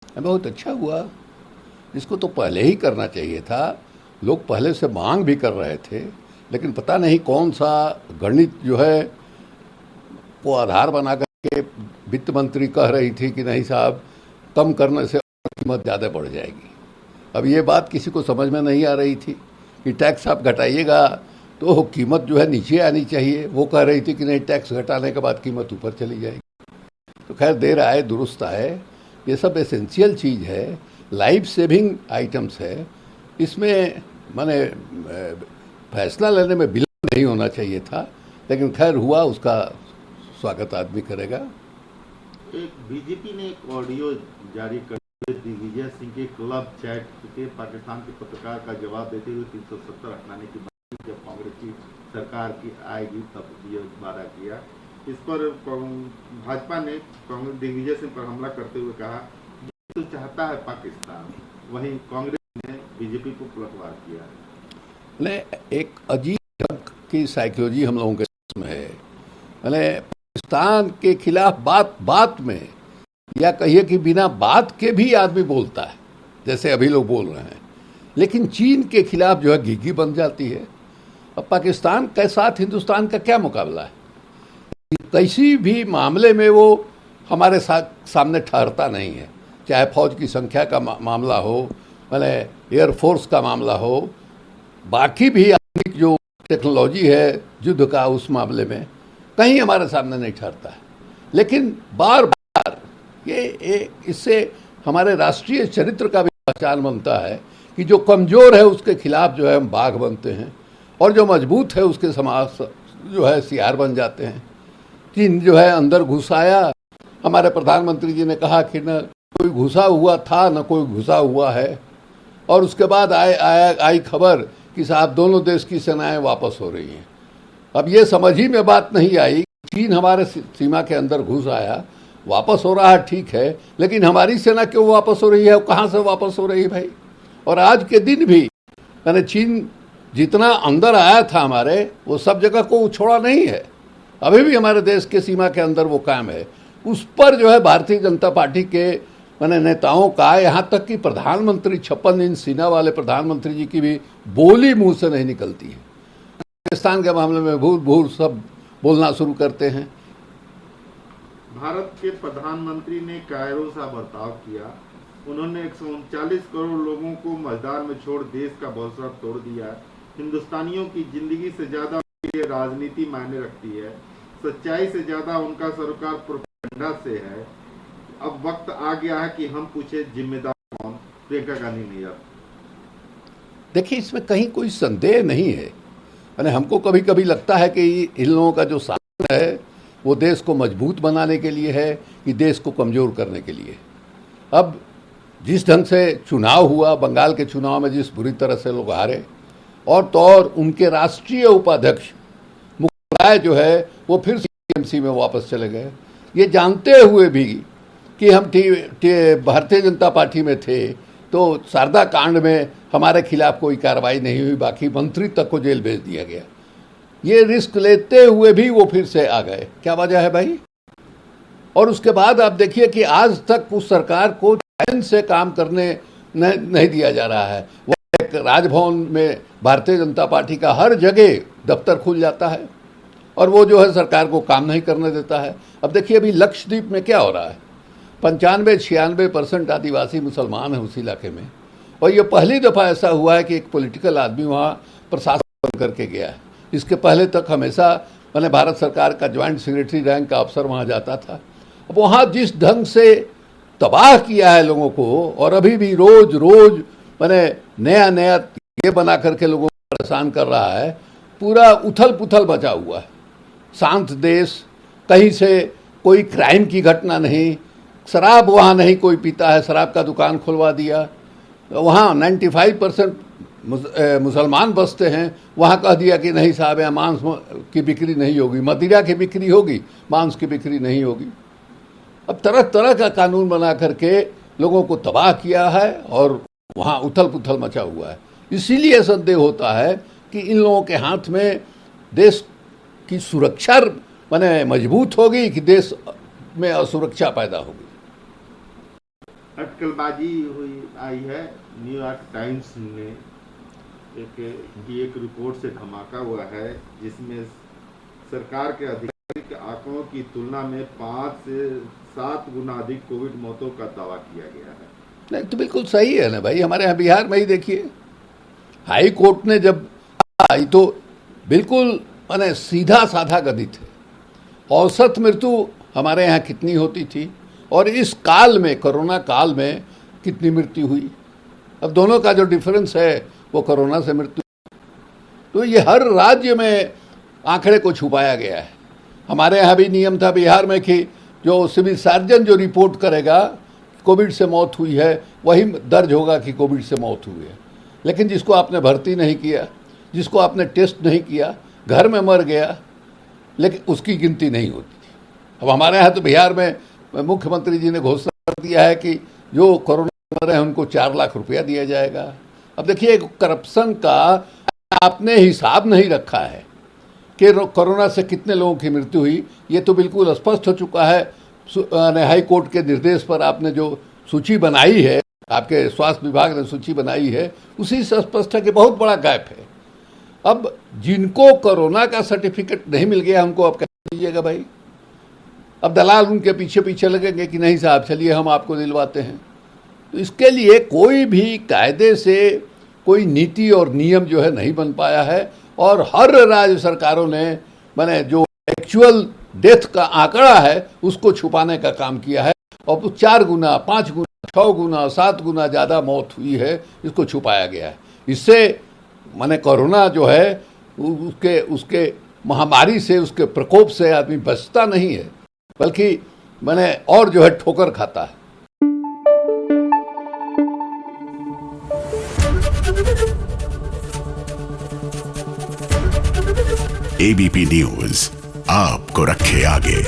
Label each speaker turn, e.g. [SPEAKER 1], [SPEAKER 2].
[SPEAKER 1] बहुत अच्छा हुआ। इसको तो पहले ही करना चाहिए था। लोग पहले से मांग भी कर रहे थे, लेकिन पता नहीं कौन सा गणित जो है वो आधार बना करके वित्त मंत्री कह रही थी कि नहीं साहब, कम करने से कीमत ज़्यादा बढ़ जाएगी। अब ये बात किसी को समझ में नहीं आ रही थी कि टैक्स आप घटाइएगा तो कीमत जो है नीचे आनी चाहिए। वो कह रही थी कि नहीं, टैक्स घटाने के बाद कीमत ऊपर चली जाएगी। तो खैर देर आए दुरुस्त आए। ये सब एसेंशियल चीज़ है, लाइफ सेविंग आइटम्स है। इसमें माने फैसला लेने में विलंब नहीं होना चाहिए था, लेकिन खैर हुआ, उसका स्वागत आदमी करेगा।
[SPEAKER 2] एक बीजेपी ने एक ऑडियो जारी कर दिग्विजय सिंह के क्लब चैट के पाकिस्तान के पत्रकार का जवाब देते हुए 370 हटाने की बात, जब कांग्रेस की सरकार की आएगी तब ये वादा किया। इस पर भाजपा ने कांग्रेस दिग्विजय सिंह पर हमला करते हुए कहा तो चाहता है पाकिस्तान, वहीं कांग्रेस ने बीजेपी को पलटवार किया।
[SPEAKER 1] ने एक अजीब ढंग की साइकोलॉजी हम लोगों के में है। मैंने पाकिस्तान के खिलाफ बात बात में, या कहिए कि बिना बात के भी आदमी बोलता है, जैसे अभी लोग बोल रहे हैं, लेकिन चीन के खिलाफ जो है घिघी बन जाती है। अब पाकिस्तान के साथ हिंदुस्तान का क्या मुकाबला है? किसी भी मामले में वो हमारे सामने ठहरता नहीं है, चाहे फौज की संख्या का मामला हो, मैंने एयरफोर्स का मामला हो, बाकी भी आधुनिक जो टेक्नोलॉजी है युद्ध का, उस मामले में कहीं हमारे सामने नहीं ठहरता है। लेकिन बार बार इससे हमारे राष्ट्रीय चरित्र का भी पहचान बनता है कि जो कमज़ोर है उसके खिलाफ जो है हम बाघ बनते हैं, और जो मजबूत है उसके समाज जो है सियार बन जाते हैं। चीन जो है अंदर घुस आया। हमारे प्रधानमंत्री जी ने कहा कि न कोई घुसा हुआ था न कोई घुसा हुआ है, और उसके बाद आई खबर कि साहब दोनों देश की सेनाएं वापस हो रही हैं। अब ये समझ ही में बात नहीं आई, चीन हमारे सीमा के अंदर घुस आया, वापस हो रहा है, ठीक है, लेकिन हमारी सेना क्यों वापस हो रही है, कहाँ से वापस हो रही है भाई? और आज के दिन भी मैंने चीन जितना अंदर आया था हमारे, वो सब जगह को छोड़ा नहीं है, अभी भी हमारे देश के सीमा के अंदर वो कायम है। उस पर जो है भारतीय जनता पार्टी के मैंने नेताओं का, यहाँ तक कि प्रधानमंत्री 56 इंच सीना वाले प्रधानमंत्री जी की भी बोली मुंह से नहीं निकलती है। पाकिस्तान के मामले में भूल भूल सब बोलना शुरू करते हैं।
[SPEAKER 2] भारत के प्रधानमंत्री ने कायरो सा बर्ताव किया। उन्होंने 139 करोड़ लोगों को मझदार में छोड़ देश का भरोसा तोड़ दिया। हिंदुस्तानियों की जिंदगी से ज्यादा उनके लिए राजनीति मायने रखती है। सच्चाई से ज्यादा उनका सरोकार प्रोपेगेंडा से है। अब वक्त आ गया है कि हम पूछे जिम्मेदार कौन? प्रियंका गांधी नियर।
[SPEAKER 1] देखिए, इसमें कहीं कोई संदेह नहीं है। यानी हमको कभी कभी लगता है कि इन लोगों का जो शासन है वो देश को मजबूत बनाने के लिए है कि देश को कमज़ोर करने के लिए। अब जिस ढंग से चुनाव हुआ, बंगाल के चुनाव में जिस बुरी तरह से लोग हारे, और तो और उनके राष्ट्रीय उपाध्यक्ष मुकुल राय जो है वो फिर टीएमसी में वापस चले गए, ये जानते हुए भी कि हम भारतीय जनता पार्टी में थे तो शारदा कांड में हमारे खिलाफ कोई कार्रवाई नहीं हुई, बाकी मंत्री तक को जेल भेज दिया गया। ये रिस्क लेते हुए भी वो फिर से आ गए, क्या वजह है भाई? और उसके बाद आप देखिए कि आज तक उस सरकार को चैन से काम करने नहीं दिया जा रहा है। वो एक राजभवन में भारतीय जनता पार्टी का हर जगह दफ्तर खुल जाता है, और वो जो है सरकार को काम नहीं करने देता है। अब देखिए अभी लक्षद्वीप में क्या हो रहा है, 95-96% आदिवासी मुसलमान हैं उस इलाके में, और ये पहली दफ़ा ऐसा हुआ है कि एक पॉलिटिकल आदमी वहाँ प्रशासन बन करके गया है। इसके पहले तक हमेशा मैंने भारत सरकार का ज्वाइंट सेक्रेटरी रैंक का अफसर वहाँ जाता था। अब वहाँ जिस ढंग से तबाह किया है लोगों को, और अभी भी रोज रोज मैंने नया नया ये बना करके लोगों को परेशान कर रहा है। पूरा उथल पुथल मचा हुआ है, शांत देश, कहीं से कोई क्राइम की घटना नहीं, शराब वहाँ नहीं कोई पीता है, शराब का दुकान खुलवा दिया। वहाँ 95% मुसलमान बसते हैं, वहाँ कह दिया कि नहीं साहब यहाँ मांस की बिक्री नहीं होगी, मदिरा की बिक्री होगी, मांस की बिक्री नहीं होगी। अब तरह तरह का कानून बना करके लोगों को तबाह किया है, और वहाँ उथल पुथल मचा हुआ है। इसीलिए संदेह होता है कि इन लोगों के हाथ में देश की सुरक्षा माने मजबूत होगी कि देश में असुरक्षा पैदा होगी।
[SPEAKER 2] अटकलबाजी हुई आई है। न्यूयॉर्क टाइम्स ने एक रिपोर्ट से धमाका हुआ है जिसमें सरकार के आधिकारिक आंकड़ों की तुलना में 5 से 7 गुना अधिक कोविड मौतों का दावा किया गया है।
[SPEAKER 1] नहीं तो बिल्कुल सही है ना भाई, हमारे यहाँ बिहार में ही देखिए, हाई कोर्ट ने जब आई तो बिल्कुल माने सीधा साधा गणित है। औसत मृत्यु हमारे यहाँ कितनी होती थी और इस काल में, कोरोना काल में कितनी मृत्यु हुई। अब दोनों का जो डिफरेंस है वो कोरोना से मृत्यु, तो ये हर राज्य में आंकड़े को छुपाया गया है। हमारे यहाँ भी नियम था बिहार में कि जो सिविल सर्जन जो रिपोर्ट करेगा कोविड से मौत हुई है वही दर्ज होगा कि कोविड से मौत हुई है। लेकिन जिसको आपने भर्ती नहीं किया, जिसको आपने टेस्ट नहीं किया, घर में मर गया, लेकिन उसकी गिनती नहीं होती थी। अब हमारे यहाँ तो बिहार में मुख्यमंत्री जी ने घोषणा कर दिया है कि जो कोरोना मर रहे हैं उनको 4 लाख रुपया दिया जाएगा। अब देखिए, करप्शन का आपने हिसाब नहीं रखा है कि कोरोना से कितने लोगों की मृत्यु हुई। ये तो बिल्कुल स्पष्ट हो चुका है। हाई कोर्ट के निर्देश पर आपने जो सूची बनाई है, आपके स्वास्थ्य विभाग ने सूची बनाई है, उसी से स्पष्ट है कि बहुत बड़ा गैप है। अब जिनको कोरोना का सर्टिफिकेट नहीं मिल गया उनको आप कह दीजिएगा भाई। अब दलाल उनके पीछे पीछे लगेंगे कि नहीं साहब चलिए हम आपको दिलवाते हैं। तो इसके लिए कोई भी कायदे से कोई नीति और नियम जो है नहीं बन पाया है और हर राज्य सरकारों ने माने जो एक्चुअल डेथ का आंकड़ा है उसको छुपाने का काम किया है और 4 गुना, 5 गुना, 6 गुना, 7 गुना ज़्यादा मौत हुई है, इसको छुपाया गया है। इससे माने कोरोना जो है उसके महामारी से, उसके प्रकोप से आदमी बचता नहीं है, बल्कि माने और जो है ठोकर खाता है।
[SPEAKER 3] एबीपी न्यूज आपको रखे आगे।